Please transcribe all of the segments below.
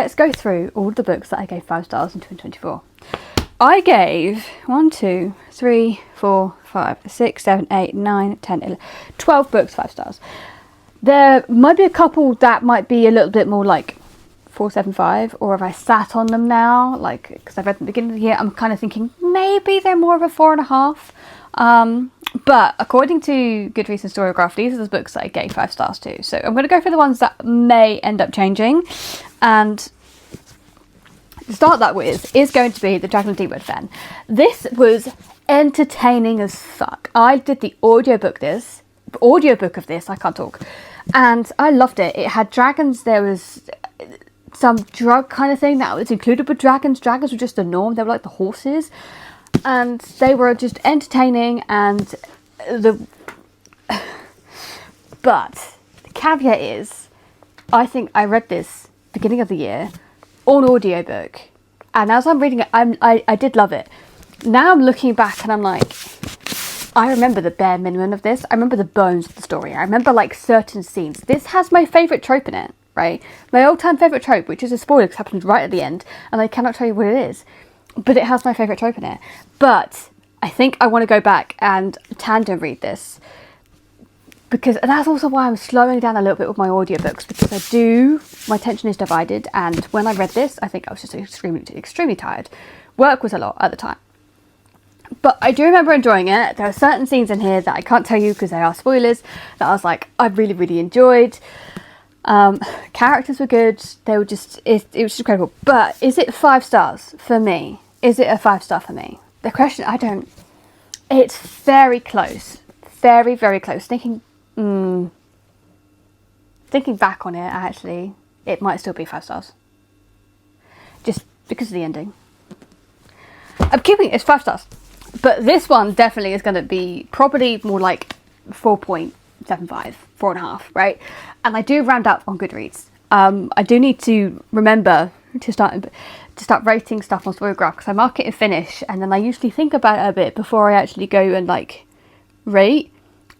Let's go through all the books that I gave 5 stars in 2024. I gave 1, 2, 3, 4, 5, 6, 7, 8, 9, 10, 11, 12 books 5 stars. There might be a couple that might be a little bit more like 4.75, or if I sat on them now, like, because I've read them at the beginning of the year, I'm kind of thinking maybe they're more of a 4.5. But according to Goodreads and Storygraph, these are the books that I gave 5 stars to. So I'm going to go for the ones that may end up changing. And to start that with is going to be the Dragon of Deepwood Fen. This was entertaining as fuck. I did the audiobook of this, I can't talk. And I loved it. It had dragons. There was some drug kind of thing that was included with dragons. Dragons were just the norm. They were like the horses. And they were just entertaining, and but the caveat is, I think I read this beginning of the year on audiobook, and as I'm reading it, I did love it. Now I'm looking back and I'm like, I remember the bare minimum of this. I remember the bones of the story. I remember like certain scenes. This has my favourite trope in it, right? My all-time favourite trope, which is a spoiler because it happens right at the end, and I cannot tell you what it is. But it has my favourite trope in it. But I think I want to go back and tandem read this. Because that's also why I'm slowing down a little bit with my audiobooks. Because my attention is divided. And when I read this, I think I was just extremely tired. Work was a lot at the time. But I do remember enjoying it. There are certain scenes in here that I can't tell you because they are spoilers, that I was like, I really, really enjoyed. Characters were good. They were just, it was just incredible. But is it 5 stars for me? Is it a 5 star for me? The question, it's very close. Very, very close. Thinking back on it, actually, it might still be 5 stars. Just because of the ending. I'm keeping it's 5 stars. But this one definitely is going to be probably more like 4.75, 4.5, right? And I do round up on Goodreads. I do need to remember to start rating stuff on Storygraph, because I mark it and finish, and then I usually think about it a bit before I actually go and like rate.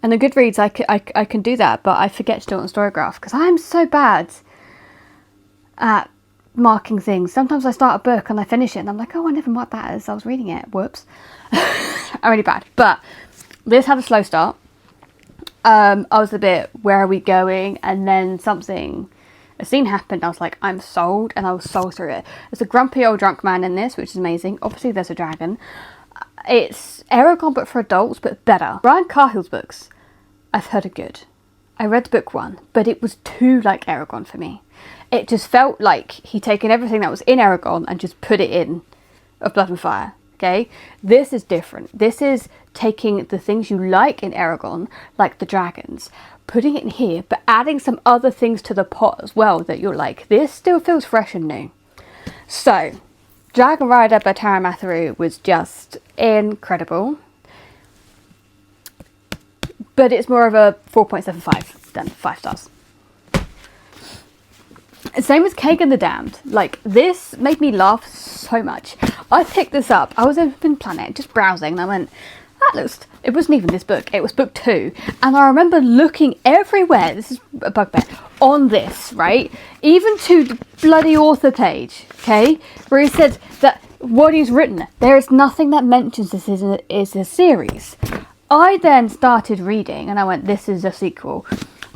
And the Goodreads, I can do that, but I forget to do it on Storygraph because I'm so bad at marking things. Sometimes I start a book and I finish it and I'm like, oh, I never marked that as I was reading it. Whoops. I'm really bad. But this had a slow start. I was a bit, where are we going? And then a scene happened. I was like, I'm sold, and I was sold through it. There's a grumpy old drunk man in this, which is amazing. Obviously, there's a dragon. It's Eragon, but for adults, but better. Brian Carhill's books, I've heard are good. I read the book 1, but it was too like Eragon for me. It just felt like he'd taken everything that was in Eragon and just put it in of Blood and Fire. Okay, this is different. This is taking the things you like in Eragon, like the dragons, putting it in here, but adding some other things to the pot as well that you're like, this still feels fresh and new. So, Dragon Rider by Taran Mathru was just incredible. But it's more of a 4.75 than 5 stars. Same as Kagan the Damned. Like, this made me laugh so much. I picked this up. I was in Planet, just browsing, and I went, it wasn't even this book. It was book 2. And I remember looking everywhere, this is a bugbear, on this, right? Even to the bloody author page, okay? Where he said that what he's written, there is nothing that mentions this is a series. I then started reading, and I went, this is a sequel.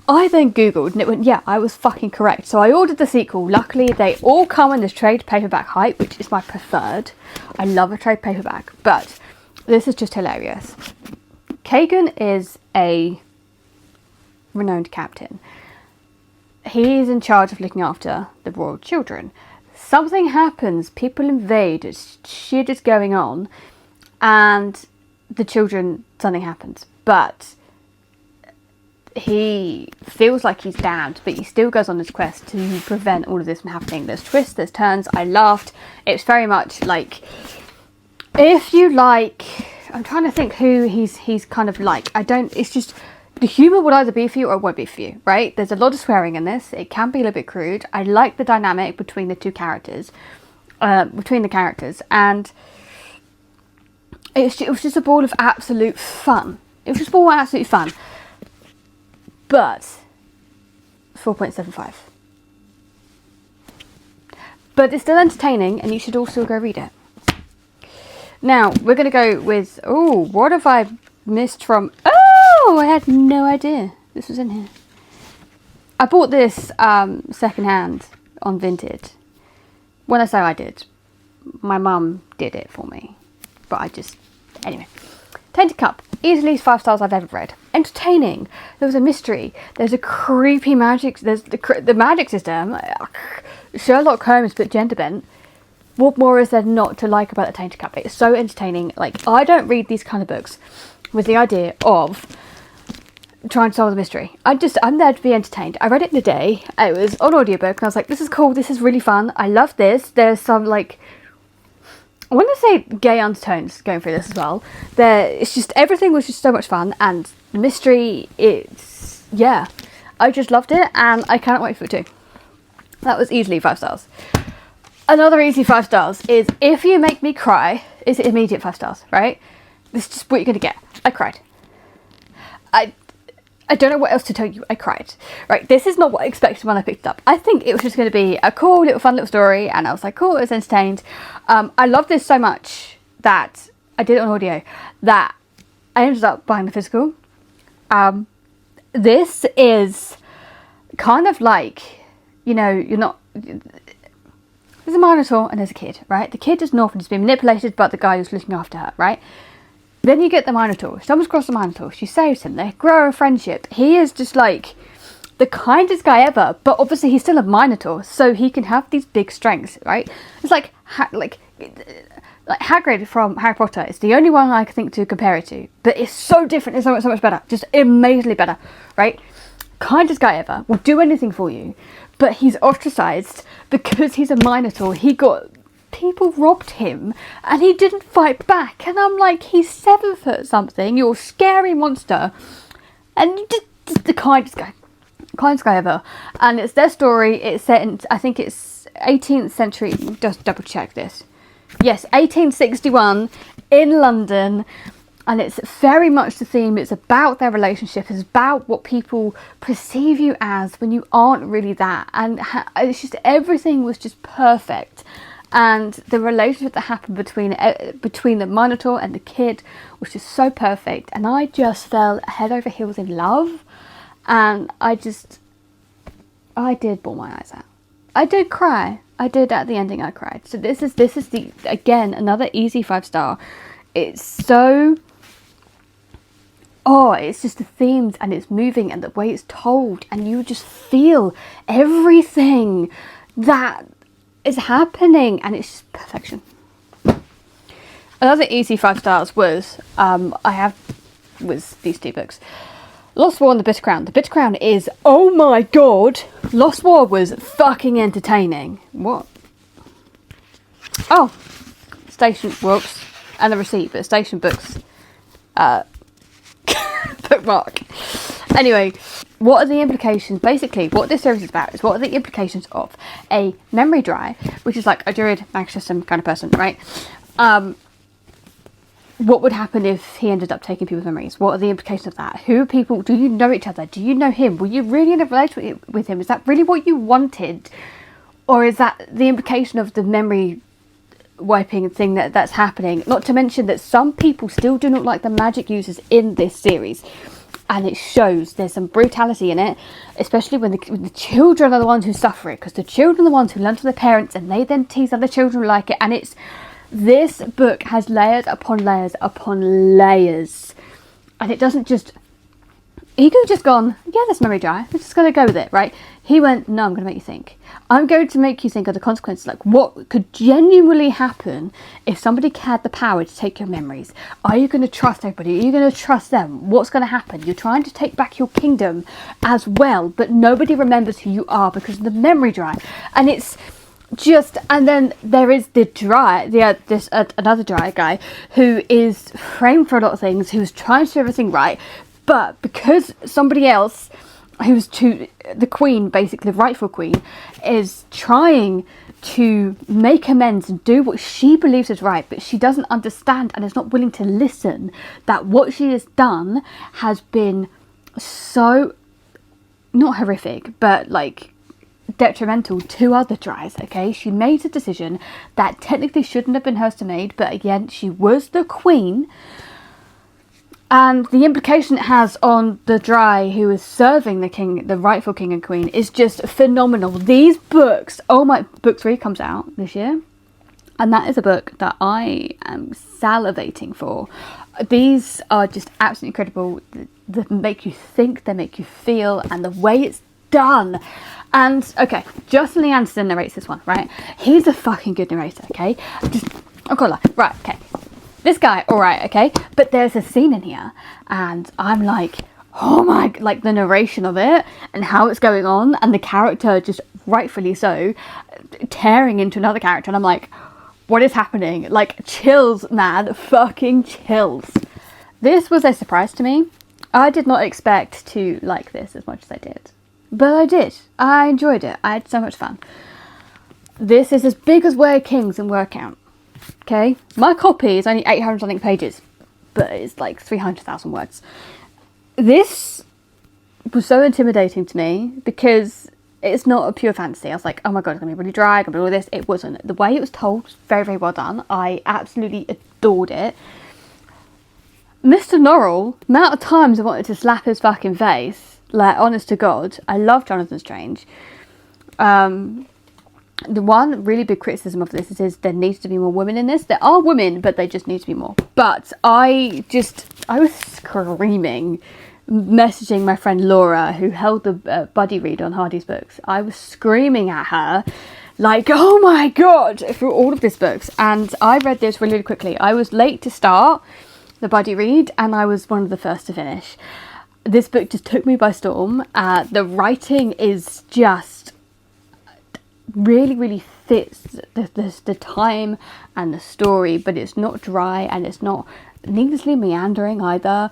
I then Googled, and it went, yeah, I was fucking correct. So I ordered the sequel. Luckily, they all come in this trade paperback hype, which is my preferred. I love a trade paperback, but this is just hilarious. Kagan is a renowned captain. He is in charge of looking after the royal children. Something happens, people invade, shit is going on, and the children, something happens. But he feels like he's damned, but he still goes on this quest to prevent all of this from happening. There's twists, there's turns. I laughed. It's very much like, if you like, I'm trying to think who he's kind of like. It's just, the humour would either be for you or it won't be for you, right? There's a lot of swearing in this. It can be a little bit crude. I like the dynamic between the characters, and it was just a ball of absolute fun. It was just a ball of absolute fun. But 4.75. but it's still entertaining, and you should also go read it. Now, we're going to go with, oh, what have I missed from, oh, I had no idea this was in here. I bought this secondhand on Vinted. When I say I did, my mum did it for me, but I just, anyway. Tainted Cup, easily 5 stars I've ever read. Entertaining. There was a mystery. There's a creepy magic. There's the magic system. Sherlock Holmes, but gender bent. What more is there not to like about the Tainted Cup? It's so entertaining. Like, I don't read these kind of books with the idea of trying to solve the mystery. I'm there to be entertained. I read it in a day. It was on audiobook, and I was like, this is cool. This is really fun. I love this. There's some, like, I want to say gay undertones going through this as well. It's just, everything was just so much fun, and the mystery, yeah, I just loved it, and I cannot wait for it too. That was easily 5 stars. Another easy 5 stars is if you make me cry, it's immediate 5 stars, right? This is just what you're going to get. I cried. I don't know what else to tell you. I cried. Right, this is not what I expected when I picked it up. I think it was just going to be a cool little fun little story, and I was like, cool, it was entertained. I love this so much that I did it on audio, that I ended up buying the physical. This is kind of like, you know, you're not, there's a Minotaur and there's a kid, right? The kid is an orphan, he's being manipulated by the guy who's looking after her, right? Then you get the Minotaur. Someone's crossed the Minotaur. She saves him. They grow a friendship. He is just like the kindest guy ever. But obviously he's still a Minotaur, so he can have these big strengths, right? It's like Hagrid from Harry Potter. It's the only one I can think to compare it to. But it's so different. It's so much better. Just amazingly better, right? Kindest guy ever. Will do anything for you. But he's ostracized because he's a Minotaur. People robbed him and he didn't fight back, and I'm like, he's 7 foot something, you're a scary monster, and you just the kindest guy ever. And it's their story. It's set in, I think it's 18th century, just double check this, yes, 1861 in London, and it's very much the theme. It's about their relationship. It's about what people perceive you as when you aren't really that, and it's just, everything was just perfect. And the relationship that happened between the Minotaur and the kid was just so perfect. And I just fell head over heels in love. And I did bawl my eyes out. I did cry. I did at the ending, I cried. So this is the, again, another easy 5 star. It's so, it's just the themes, and it's moving, and the way it's told. And you just feel everything that is happening, and it's just perfection. Another easy 5 stars was these 2 books, Lost War and The Bitter Crown. The Bitter Crown is, oh my god, Lost War was fucking entertaining. What? Oh, station books and the receipt, but station books bookmark. Anyway, what are the implications? Basically, what this series is about is what are the implications of a memory dry, which is like a druid magic system kind of person, right? What would happen if he ended up taking people's memories? What are the implications of that? Who are people? Do you know each other? Do you know him? Were you really in a relationship with him? Is that really what you wanted? Or is that the implication of the memory wiping thing that's happening? Not to mention that some people still do not like the magic users in this series. And it shows. There's some brutality in it, especially when the children are the ones who suffer it, because the children are the ones who learn from their parents, and they then tease other children who like it. And this book has layers upon layers upon layers, and it doesn't just, he could have just gone, yeah, that's memory dry, we're just going to go with it, right? He went, no, I'm going to make you think. I'm going to make you think of the consequences, like what could genuinely happen if somebody had the power to take your memories. Are you going to trust everybody? Are you going to trust them? What's going to happen? You're trying to take back your kingdom as well, but nobody remembers who you are because of the memory dry. And it's just, and then there is another dry guy who is framed for a lot of things, who's trying to do everything right, but because somebody else the queen, basically the rightful queen, is trying to make amends and do what she believes is right, but she doesn't understand and is not willing to listen, that what she has done has been so, not horrific, but like detrimental to other dries, okay? She made a decision that technically shouldn't have been hers to make, but again, she was the queen. And the implication it has on the dry who is serving the king, the rightful king and queen, is just phenomenal. These books, oh my, book 3 comes out this year. And that is a book that I am salivating for. These are just absolutely incredible. They make you think, they make you feel, and the way it's done. And, okay, Jphn Anderson narrates this one, right? He's a fucking good narrator, okay? I've got to lie. Right, okay. This guy, alright, okay? But there's a scene in here, and I'm like, oh my, like the narration of it, and how it's going on, and the character, just rightfully so, tearing into another character, and I'm like, what is happening? Like, chills, man. Fucking chills. This was a surprise to me. I did not expect to like this as much as I did. But I did. I enjoyed it. I had so much fun. This is as big as Way of Kings in word count. Okay? My copy is only 800 something pages. But it's like 300,000 words. This was so intimidating to me because it's not a pure fantasy. I was like, oh my god, it's going to be really dry, going to be all this. It wasn't. The way it was told was very, very well done. I absolutely adored it. Mr. Norrell, the amount of times I wanted to slap his fucking face, like, honest to God, I love Jonathan Strange. The one really big criticism of this is there needs to be more women in this. There are women, but they just need to be more. But I was screaming, messaging my friend Laura, who held the buddy read on Hardy's books. I was screaming at her like, oh my god, through all of these books. And I read this really, really quickly. I was late to start the buddy read, and I was one of the first to finish. This book just took me by storm. The writing is just really, really fits the time and the story, but it's not dry and it's not needlessly meandering either.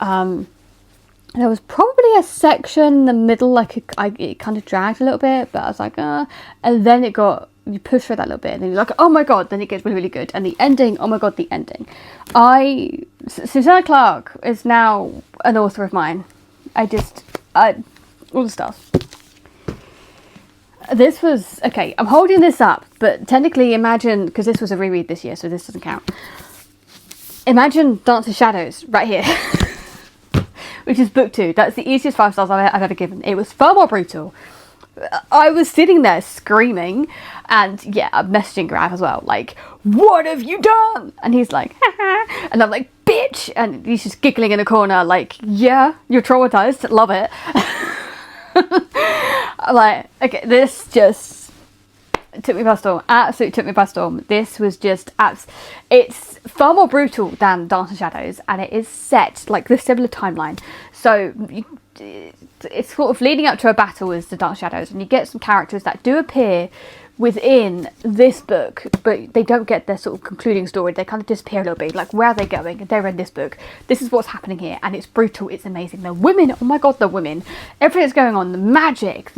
There was probably a section in the middle, like it kind of dragged a little bit, but I was like, and then you push through that a little bit, and then you're like, oh my god, then it gets really, really good. And the ending, oh my god, the ending. Susanna Clarke is now an author of mine. All the stuff. This was, okay, I'm holding this up, but technically imagine, because this was a reread this year, so this doesn't count. Imagine Dance of Shadows right here. Which is book 2. That's the easiest 5 stars I've ever given. It was far more brutal. I was sitting there screaming, and yeah, I'm messaging Gourav as well, like, what have you done? And he's like, haha, and I'm like, bitch, and he's just giggling in a corner, like, yeah, you're traumatized, love it. I'm like, okay, this just took me by storm. Absolutely took me by storm. This was just it's far more brutal than Dance of Shadows, and it is set like the similar timeline. So it's sort of leading up to a battle as the Dance of Shadows, and you get some characters that do appear within this book, but they don't get their sort of concluding story. They kind of disappear a little bit. Like, where are they going? They're in this book. This is what's happening here, and it's brutal. It's amazing. The women, oh my god, the women. Everything that's going on, the magic,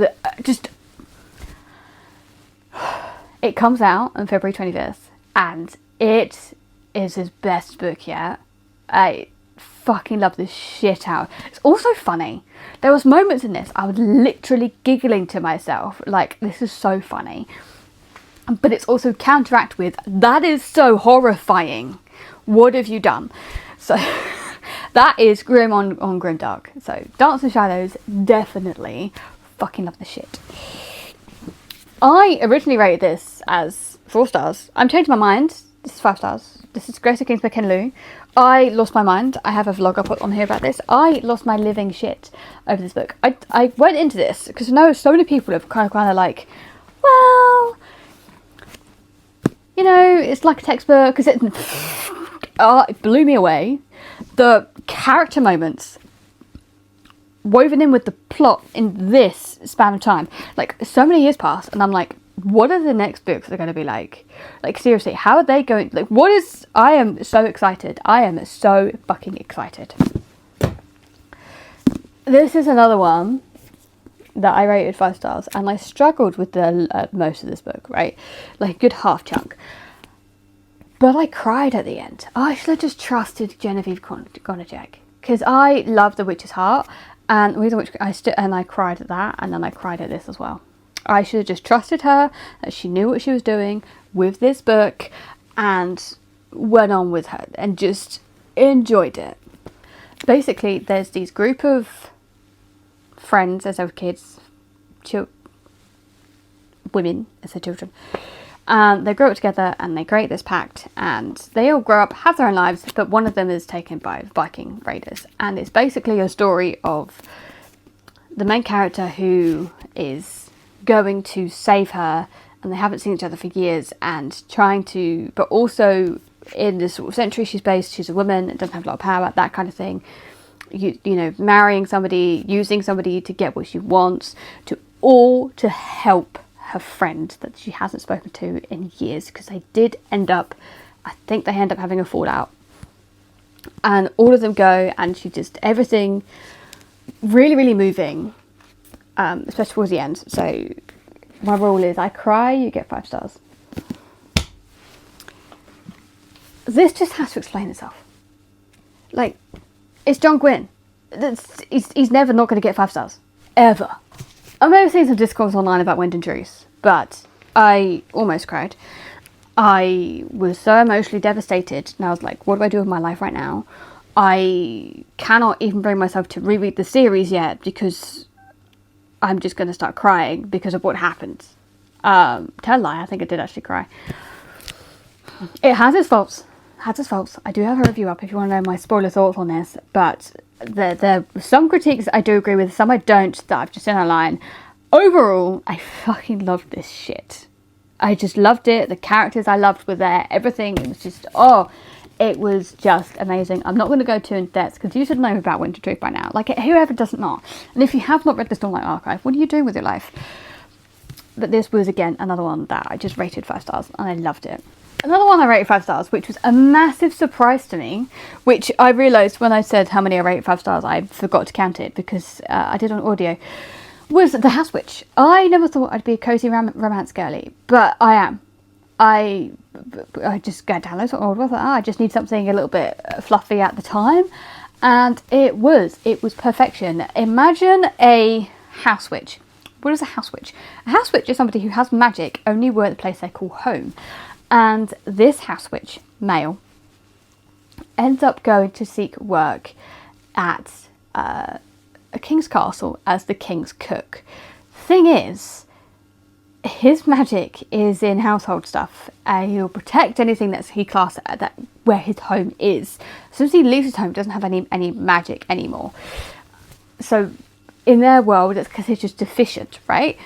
it comes out on February 25th, and it is his best book yet. I fucking love this shit out. It's also funny. There was moments in this I was literally giggling to myself, like, this is so funny. But it's also counteract with, that is so horrifying. What have you done? So that is grim on grimdark. So Dance of Shadows, definitely. Fucking love the shit. I originally rated this as 4 stars. I'm changing my mind. This is 5 stars. This is Grace of Kings by Ken Liu. I lost my mind. I have a vlog I put on here about this. I lost my living shit over this book. I went into this because I know so many people have kind of like, well, you know, it's like a textbook, because it blew me away. The character moments woven in with the plot in this span of time, like, so many years pass, and I'm like, what are the next books are going to be like? Like, seriously, how are they going? Like, I am so excited. I am so fucking excited. This is another one that I rated 5 stars, and I struggled with the most of this book, right? Like, a good half chunk. But I cried at the end. I should have just trusted Genevieve Gornichec, because I love The Witch's Heart, and with which I cried at that, and then I cried at this as well. I should have just trusted her, that she knew what she was doing with this book, and went on with her and just enjoyed it. Basically, there's these group of friends as their kids, women as their children, and they grow up together and they create this pact, and they all grow up, have their own lives, but one of them is taken by Viking raiders. And it's basically a story of the main character who is going to save her, and they haven't seen each other for years, and trying to, but also in this sort of century she's based, she's a woman, doesn't have a lot of power, that kind of thing. You know, marrying somebody, using somebody to get what she wants, to help her friend that she hasn't spoken to in years, because they did end up, I think they end up having a fallout, and all of them go, and she just, everything really, really moving, especially towards the end. So my rule is, I cry, you get 5 stars. This just has to explain itself. Like, it's John Gwynne. He's never not going to get 5 stars. Ever. I've maybe seen some discourse online about Wind and Truce, but I almost cried. I was so emotionally devastated, and I was like, what do I do with my life right now? I cannot even bring myself to reread the series yet, because I'm just going to start crying because of what happened. Tell a lie, I think I did actually cry. It has its faults. I do have a review up if you want to know my spoiler thoughts on this, but there are some critiques I do agree with, some I don't, that I've just seen online. Overall, I fucking loved this shit. I just loved it. The characters I loved were there. Everything, it was just, it was just amazing. I'm not going to go too in depth, because you should know about Winter Truth by now. Like, whoever doesn't know. And if you have not read the Stormlight Archive, what are you doing with your life? But this was, again, another one that I just rated 5 stars, and I loved it. Another one I rated 5 stars, which was a massive surprise to me, which I realised when I said how many I rated 5 stars, I forgot to count it, because I did on audio, was The House Witch. I never thought I'd be a cosy romance girly, but I am. I just got downloads on order. I thought, I just need something a little bit fluffy at the time, and it was perfection. Imagine a house witch. What is a house witch? A house witch is somebody who has magic only where the place they call home. And this house witch, male, ends up going to seek work at a king's castle as the king's cook. Thing is, his magic is in household stuff. He'll protect anything that's he class that where his home is. As soon as he leaves his home, he doesn't have any magic anymore. So in their world, it's because he's just deficient, right?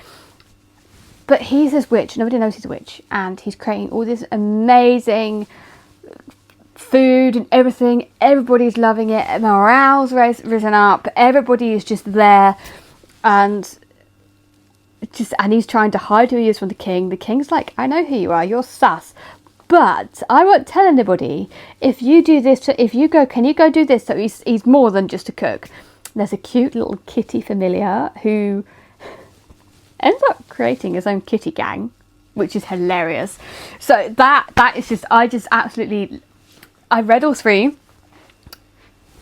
But he's this witch, nobody knows he's a witch, and he's creating all this amazing food and everything. Everybody's loving it, morale's risen up, everybody is just there, and he's trying to hide who he is from the king. The king's like, I know who you are, you're sus, but I won't tell anybody. If you do this, if you go, can you go do this? So he's more than just a cook. There's a cute little kitty familiar who ends up creating his own kitty gang, which is hilarious. So that is just, I read all 3.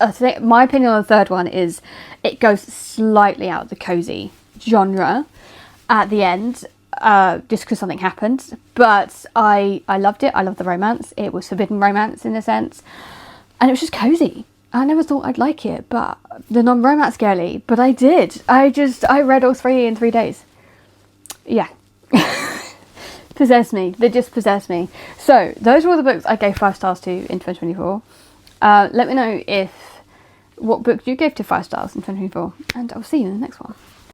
I think my opinion on the 3rd one is it goes slightly out of the cozy genre at the end, just because something happened. But I loved it. I loved the romance. It was forbidden romance in a sense, and it was just cozy. I never thought I'd like it, but the non-romance girly, but I did. I read all 3 in 3 days. Yeah. Possessed me. They just possessed me. So those were all the books I gave 5 stars to in 2024. Let me know what book you gave to 5 stars in 2024, and I'll see you in the next one.